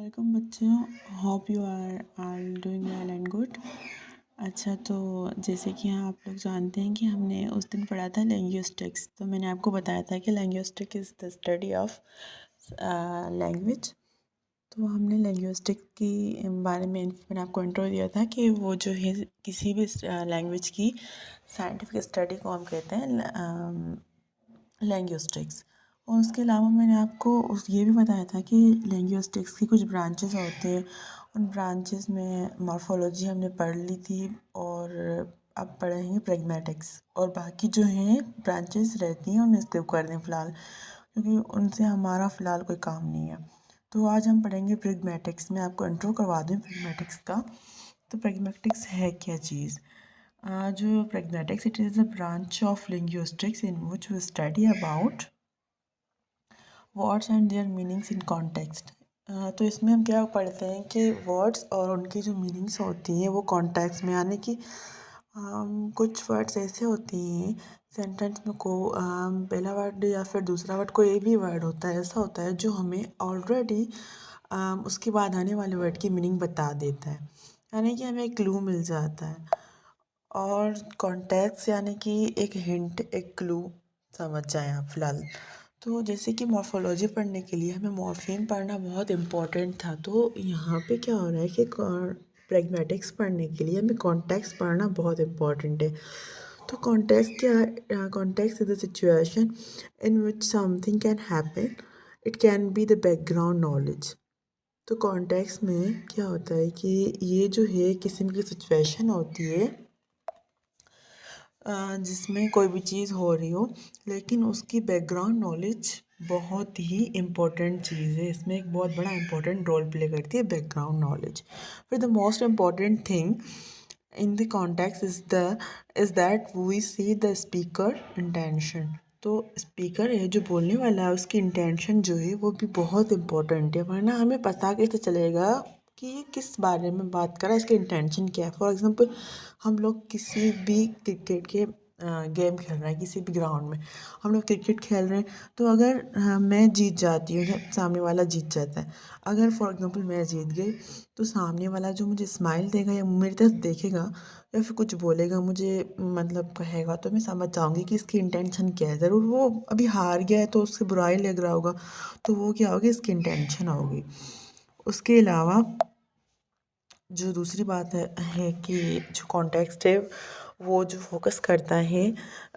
वालेकुम बच्चों। Hope you are doing well and good. अच्छा, तो जैसे कि आप लोग जानते हैं कि हमने उस दिन पढ़ा था लिंग्विस्टिक्स। तो मैंने आपको बताया था कि linguistic is the study of language. तो हमने लिंग्विस्टिक की बारे में मैंने आपको इंट्रो दिया था कि वो जो है किसी भी लैंग्वेज की साइंटिफिक स्टडी को हम कहते हैं लिंग्विस्टिक्स। और उसके अलावा मैंने आपको ये भी बताया था कि लिंग्विस्टिक्स की कुछ ब्रांचेस होते हैं। उन ब्रांचेस में मॉर्फोलॉजी हमने पढ़ ली थी और अब पढ़ेंगे प्रैग्मेटिक्स। और बाकी जो हैं ब्रांचेस रहती हैं उन्हें स्किप कर दें फ़िलहाल, क्योंकि उनसे हमारा फ़िलहाल कोई काम नहीं है। तो आज हम पढ़ेंगे प्रैग्मेटिक्स। मैं आपको इंट्रो करवा दूँ प्रैग्मेटिक्स का। तो प्रैग्मेटिक्स है क्या चीज़? जो pragmatics, it is a branch of linguistics in which we study about words and their meanings in context. तो इसमें हम क्या पढ़ते हैं कि वर्ड्स और उनकी जो मीनिंग्स होती हैं वो कॉन्टेक्स्ट में, यानी कि कुछ वर्ड्स ऐसे होते हैं सेंटेंस में को पहला वर्ड या फिर दूसरा वर्ड, कोई भी वर्ड होता है ऐसा होता है जो हमें ऑलरेडी उसके बाद आने वाले वर्ड की मीनिंग बता देता है, यानी कि हमें एक क्लू मिल जाता है। और कॉन्टेक्स्ट यानी कि एक हिंट, एक क्लू, समझ जाएं आप फ़िलहाल। तो जैसे कि मॉर्फोलॉजी पढ़ने के लिए हमें मॉर्फीम पढ़ना बहुत इम्पोर्टेंट था। तो यहाँ पे क्या हो रहा है कि प्रैग्मेटिक्स पढ़ने के लिए हमें कॉन्टेक्स्ट पढ़ना बहुत इम्पोर्टेंट है। तो कॉन्टेक्स्ट क्या है? Context is the situation in which something can happen. It can be the background knowledge. तो कॉन्टेक्स्ट में क्या होता है कि ये जो है किस्म की सिचुएशन होती है जिसमें कोई भी चीज़ हो रही हो, लेकिन उसकी बैकग्राउंड नॉलेज बहुत ही इम्पोर्टेंट चीज़ है। इसमें एक बहुत बड़ा इम्पोर्टेंट रोल प्ले करती है बैकग्राउंड नॉलेज। फिर the most important thing in the context is that we see the speaker intention. तो स्पीकर है जो बोलने वाला है, उसकी इंटेंशन जो है वो भी बहुत इम्पोर्टेंट है, वरना हमें पता कैसे चलेगा कि ये किस बारे में बात कर रहा है, इसकी इंटेंशन क्या है। फॉर एग्ज़ाम्पल, हम लोग किसी भी क्रिकेट के गेम खेल रहे हैं, किसी भी ग्राउंड में हम लोग क्रिकेट खेल रहे हैं। तो अगर मैं जीत जाती हूँ या सामने वाला जीत जाता है, अगर फॉर एग्ज़ाम्पल मैं जीत गई, तो सामने वाला जो मुझे स्माइल देगा या मेरी तरफ देखेगा या फिर कुछ बोलेगा, मुझे मतलब कहेगा, तो मैं समझ जाऊँगी कि इसकी इंटेंशन क्या है। ज़रूर वो अभी हार गया है तो उससे बुराई लग रहा होगा, तो वो क्या होगी, इसकी इंटेंशन होगी। उसके अलावा जो दूसरी बात है कि जो कॉन्टेक्स्ट है वो जो फोकस करता है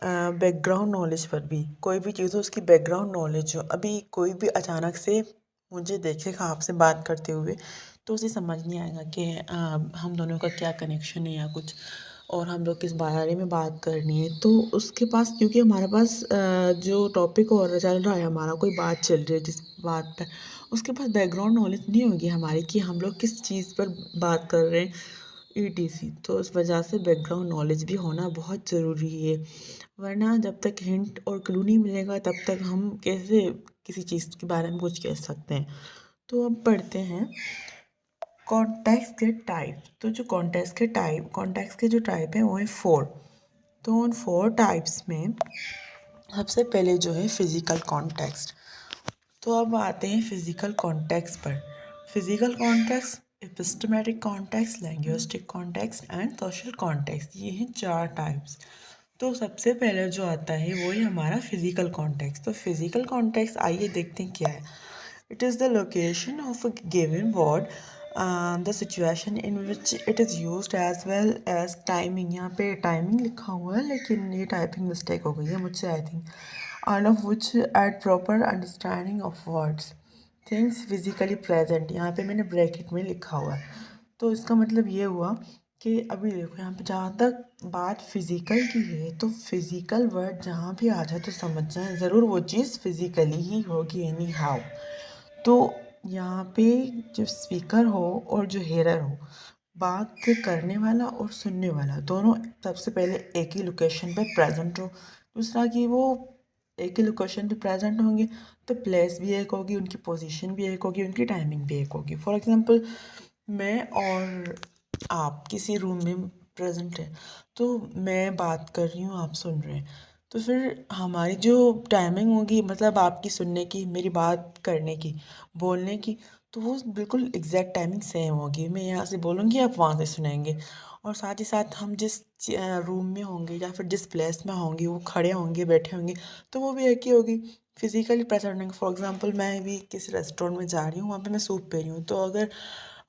बैकग्राउंड नॉलेज पर भी। कोई भी चीज़ हो उसकी बैकग्राउंड नॉलेज हो। अभी कोई भी अचानक से मुझे देखेगा आपसे बात करते हुए, तो उसे समझ नहीं आएगा कि हम दोनों का क्या कनेक्शन है या कुछ, और हम लोग किस बारे में बात करनी है। तो उसके पास, क्योंकि हमारे पास जो टॉपिक और चल रहा है, हमारा कोई बात चल रही है जिस बात पर, उसके पास बैकग्राउंड नॉलेज नहीं होगी हमारी कि हम लोग किस चीज़ पर बात कर रहे हैं, ईटीसी। तो उस वजह से बैकग्राउंड नॉलेज भी होना बहुत ज़रूरी है, वरना जब तक हिंट और क्लू नहीं मिलेगा तब तक हम कैसे किसी चीज़ के बारे में कुछ कह सकते हैं। तो अब पढ़ते हैं कॉन्टेक्स्ट के टाइप। तो जो कॉन्टेक्स्ट के जो टाइप है वो है 4। तो उन 4 टाइप्स में सबसे पहले जो है फिज़िकल कॉन्टेक्स्ट। तो अब आते हैं फिज़िकल कॉन्टेक्स्ट पर। Physical context, epistemic context, linguistic context and social context, ये हैं 4 टाइप्स। तो सबसे पहले जो आता है वो है हमारा फिज़िकल कॉन्टेक्स्ट। तो फिज़िकल कॉन्टेक्स्ट आइए देखते हैं क्या है। It is the location of a given word, the situation in which it is used as well as timing. यहाँ पे टाइमिंग लिखा हुआ है लेकिन ये टाइपिंग मिस्टेक हो गई है मुझसे, I think. All of which at proper understanding of words, things physically present, यहाँ पे मैंने ब्रैकेट में लिखा हुआ है। तो इसका मतलब ये हुआ कि अभी देखो यहाँ पे जहाँ तक बात फिज़िकल की है, तो फिज़िकल वर्ड जहाँ भी आ जाए तो समझ जाए ज़रूर वो चीज़ फिज़िकली ही होगी एनी हाउ। तो यहाँ पे जो स्पीकर हो और जो हेयर हो, बात करने वाला और सुनने वाला दोनों सबसे पहले एक ही लोकेशन पे प्रेजेंट हो। दूसरा कि वो एक ही लोकेशन पे प्रेजेंट होंगे तो प्लेस भी एक होगी, उनकी पोजीशन भी एक होगी, उनकी टाइमिंग भी एक होगी। फॉर एग्जांपल, मैं और आप किसी रूम में प्रेजेंट है, तो मैं बात कर रही हूँ, आप सुन रहे हैं, तो फिर हमारी जो टाइमिंग होगी, मतलब आपकी सुनने की, मेरी बात करने की, बोलने की, तो वो बिल्कुल एग्जैक्ट टाइमिंग सेम होगी। मैं यहाँ से बोलूँगी, आप वहाँ से सुनेंगे। और साथ ही साथ हम जिस रूम में होंगे या फिर जिस प्लेस में होंगे, वो खड़े होंगे, बैठे होंगे, तो वो भी एक ही होगी। फिजिकली प्रेजेंट होंगे। फॉर एग्जांपल मैं भी किसी रेस्टोरेंट में जा रही हूँ, वहाँ पे मैं सूप पी रही हूँ, तो अगर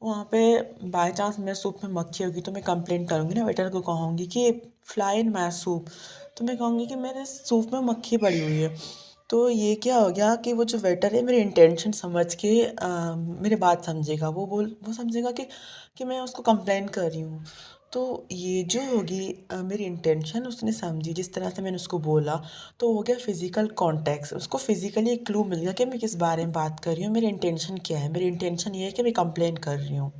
वहाँ पे बाय चांस मेरे सूप में मक्खी होगी तो मैं कंप्लेंट करूँगी ना, वेटर को कहूँगी कि फ्लाई इन माय सूप। तो मैं कहूँगी कि मेरे सूप में मक्खी पड़ी हुई है। तो ये क्या हो गया कि वो जो वेटर है मेरी इंटेंशन समझ के मेरी बात समझेगा। वो समझेगा कि मैं उसको कंप्लेन कर रही हूँ। तो ये जो होगी मेरी इंटेंशन उसने समझी, जिस तरह से मैंने उसको बोला, तो हो गया फिज़िकल कॉन्टेक्स्ट। उसको फिज़िकली एक क्लू मिल गया कि मैं किस बारे में बात कर रही हूँ, मेरी इंटेंशन क्या है। मेरी इंटेंशन ये है कि मैं कंप्लेन कर रही हूँ।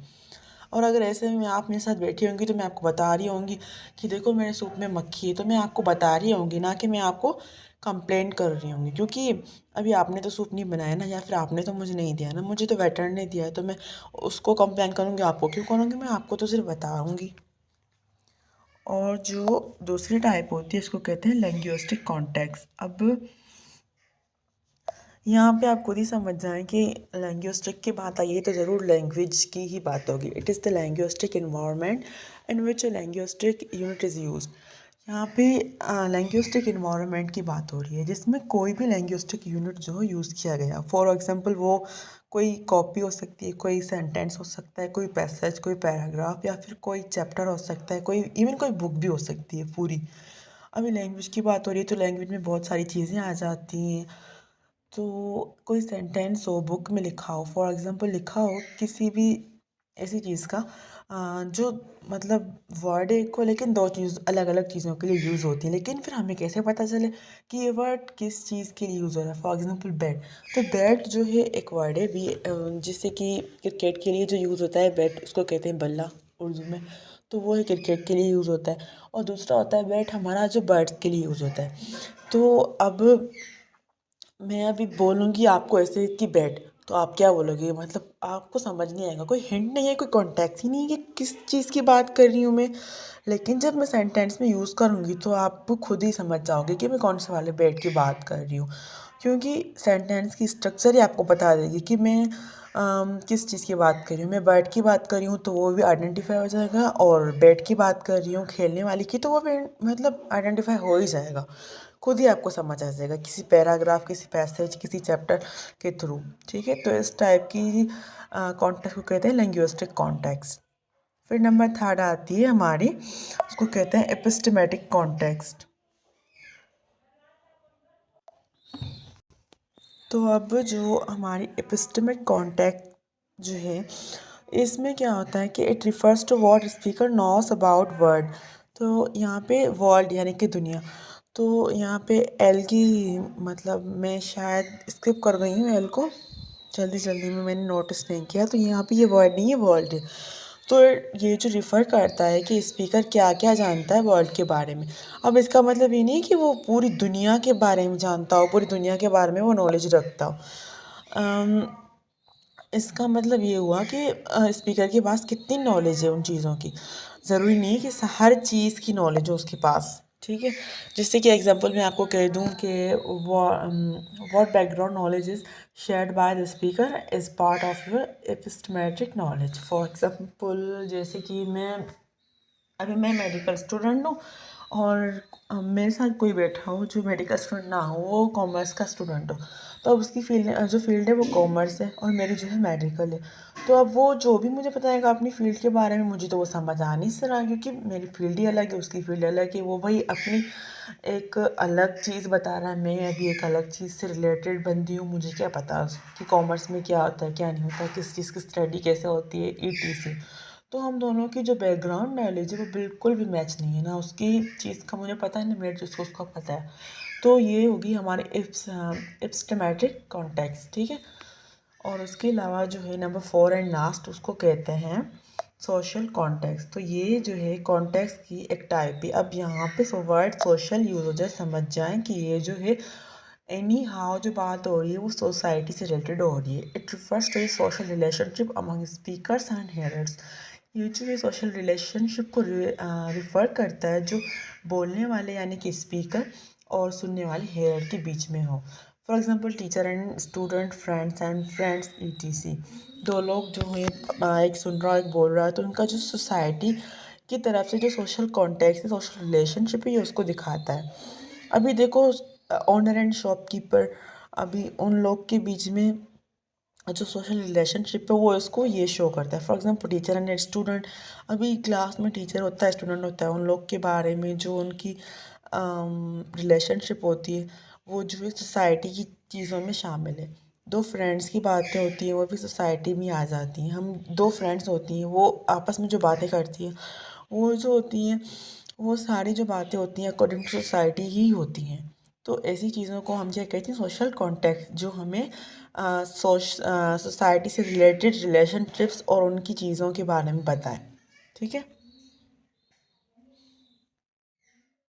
और अगर ऐसे में आप मेरे साथ बैठी होंगी तो मैं आपको बता रही होंगी कि देखो मेरे सूप में मक्खी है, तो मैं आपको बता रही होंगी, ना कि मैं आपको कंप्लेन कर रही होंगी। क्योंकि अभी आपने तो सूप नहीं बनाया ना, या फिर आपने तो मुझे नहीं दिया ना, मुझे तो वेटर ने दिया है, तो मैं उसको कंप्लेन करूँगी, आपको क्यों करूँगी? मैं आपको तो सिर्फ बताऊँगी। और जो दूसरी टाइप होती है इसको कहते हैं लिंग्विस्टिक कॉन्टेक्स्ट। अब यहाँ पे आप खुद ही समझ जाएं कि लिंग्विस्टिक की बात आई है तो ज़रूर लैंग्वेज की ही बात होगी। It is the linguistic environment in which a linguistic unit is use. यहाँ पे लिंग्विस्टिक इन्वायरमेंट की बात हो रही है जिसमें कोई भी लिंग्विस्टिक यूनिट जो है यूज़ किया गया। फॉर एग्जांपल वो कोई कॉपी हो सकती है, कोई सेंटेंस हो सकता है, कोई पैसेज, कोई पैराग्राफ, या फिर कोई चैप्टर हो सकता है, कोई इवन कोई बुक भी हो सकती है पूरी। अभी लैंग्वेज की बात हो रही है तो लैंग्वेज में बहुत सारी चीज़ें आ जाती हैं। तो कोई सेंटेंस हो, बुक में लिखा हो, फॉर एग्जांपल लिखा हो किसी भी ऐसी चीज़ का जो मतलब वर्ड है को, लेकिन दो चीज़ अलग अलग चीज़ों के लिए यूज़ होती है, लेकिन फिर हमें कैसे पता चले कि ये वर्ड किस चीज़ के लिए यूज़ हो रहा है। फॉर एग्जांपल बैट, तो बैट जो है एक वर्ड है भी, जिससे कि क्रिकेट के लिए जो यूज़ होता है बैट, उसको कहते हैं बल्ला उर्दू में। तो वो है क्रिकेट के लिए यूज़ होता है। और दूसरा होता है बैट हमारा जो बर्ड्स के लिए यूज़ होता है। तो अब मैं अभी बोलूँगी आपको ऐसे कि बैट, तो आप क्या बोलोगे? मतलब आपको समझ नहीं आएगा, कोई हिंट नहीं है, कोई कॉन्टेक्स्ट ही नहीं है कि किस चीज़ की बात कर रही हूँ मैं। लेकिन जब मैं सेंटेंस में यूज़ करूँगी तो आप खुद ही समझ जाओगे कि मैं कौन से वाले बैट की बात कर रही हूँ। क्योंकि सेंटेंस की स्ट्रक्चर ही आपको बता देगी कि मैं किस चीज़ की बात कर रही हूँ। मैं बैट की बात कर रही हूँ तो वो भी आइडेंटिफ़ाई हो जाएगा, और बैट की बात कर रही हूँ खेलने वाली की, तो वो भी मतलब आइडेंटिफ़ाई हो ही जाएगा। खुद ही आपको समझ आ जाएगा किसी पैराग्राफ, किसी पैसेज, किसी चैप्टर के थ्रू। ठीक है, तो इस टाइप की कॉन्टेक्स्ट को कहते हैं लिंग्विस्टिक कॉन्टेक्स्ट। फिर नंबर थर्ड आती है हमारी, उसको कहते हैं एपिस्टेमेटिक कॉन्टेक्स्ट। तो अब जो हमारी एपिस्टेमिक कॉन्टेक्ट जो है, इसमें क्या होता है कि it refers to what speaker knows about word. तो यहाँ पे वर्ल्ड यानी कि दुनिया। तो यहाँ पे एल की मतलब मैं शायद स्किप कर गई हूँ एल को, जल्दी जल्दी में मैंने नोटिस नहीं किया। तो यहाँ पे ये वर्ड नहीं है, वर्ल्ड है। तो ये जो रिफ़र करता है कि स्पीकर क्या क्या जानता है वर्ल्ड के बारे में। अब इसका मतलब ये नहीं कि वो पूरी दुनिया के बारे में जानता हो, पूरी दुनिया के बारे में वो नॉलेज रखता हो। इसका मतलब ये हुआ कि स्पीकर के पास कितनी नॉलेज है उन चीज़ों की। ज़रूरी नहीं है कि हर चीज़ की नॉलेज हो उसके पास। ठीक है, जैसे कि एग्जांपल मैं आपको कह दूं कि what background knowledge is shared by the speaker is part of your epistemic knowledge. For example जैसे कि अभी मैं मेडिकल स्टूडेंट हूँ, और मेरे साथ कोई बैठा हो जो मेडिकल स्टूडेंट ना हो, वो कॉमर्स का स्टूडेंट हो, तो अब उसकी फील्ड है वो कॉमर्स है, और मेरी जो है मेडिकल है। तो अब वो जो भी मुझे बताएगा अपनी फ़ील्ड के बारे में, मुझे तो वो समझ आ नहीं सक रहा, क्योंकि मेरी फील्ड ही अलग है, उसकी फील्ड अलग है। वो भाई अपनी एक अलग चीज़ बता रहा है, मैं अभी एक अलग चीज़ से रिलेटेड बंदी हूँ, मुझे क्या पता कि कॉमर्स में क्या होता है क्या नहीं होता, किस चीज़ की स्टडी कैसे होती है, ETC। तो हम दोनों की जो बैकग्राउंड नॉलेज है वो बिल्कुल भी मैच नहीं है, ना उसकी चीज़ का मुझे पता है, ना मेरे चीज़ को उसका पता है। तो ये होगी हमारे एपिस्टेमेटिक कॉन्टेक्स्ट। ठीक है, और उसके अलावा जो है नंबर 4 एंड लास्ट, उसको कहते हैं सोशल कॉन्टेक्स्ट। तो ये जो है कॉन्टेक्स्ट की एक टाइप है। अब यहाँ पे वर्ड सोशल यूज हो जाए, समझ जाएं कि ये जो है एनी हाउ जो बात हो रही है वो सोसाइटी से रिलेटेड हो रही है। It refers to social relationship among speakers and hearers. ये जो है सोशल रिलेशनशिप को रिफ़र करता है जो बोलने वाले यानी कि स्पीकर और सुनने वाले हेयर के बीच में हो। For example teacher and student, friends and friends etc. दो लोग जो हैं, एक सुन रहा है एक बोल रहा है, तो उनका जो सोसाइटी की तरफ से जो सोशल कॉन्टेक्ट है, सोशल रिलेशनशिप है, ये उसको दिखाता है। अभी देखो, ओनर एंड शॉपकीपर, अभी उन लोग के बीच में जो सोशल रिलेशनशिप है वो इसको ये शो करता है। For example teacher and student, अभी क्लास में टीचर होता है, स्टूडेंट होता है, उन लोग के बारे में जो उनकी रिलेशनशिप होती है वो जो है सोसाइटी की चीज़ों में शामिल है। दो फ्रेंड्स की बातें होती हैं वो भी सोसाइटी में आ जाती हैं। हम दो फ्रेंड्स होती हैं, वो आपस में जो बातें करती हैं वो जो होती हैं, वो सारी जो बातें होती हैं अकॉर्डिंग टू सोसाइटी ही होती हैं। तो ऐसी चीज़ों को हम क्या कहते हैं, सोशल कॉन्टेक्ट, जो हमें सोसाइटी से रिलेटेड रिलेशनशिप्स और उनकी चीज़ों के बारे में बताएं। ठीक है।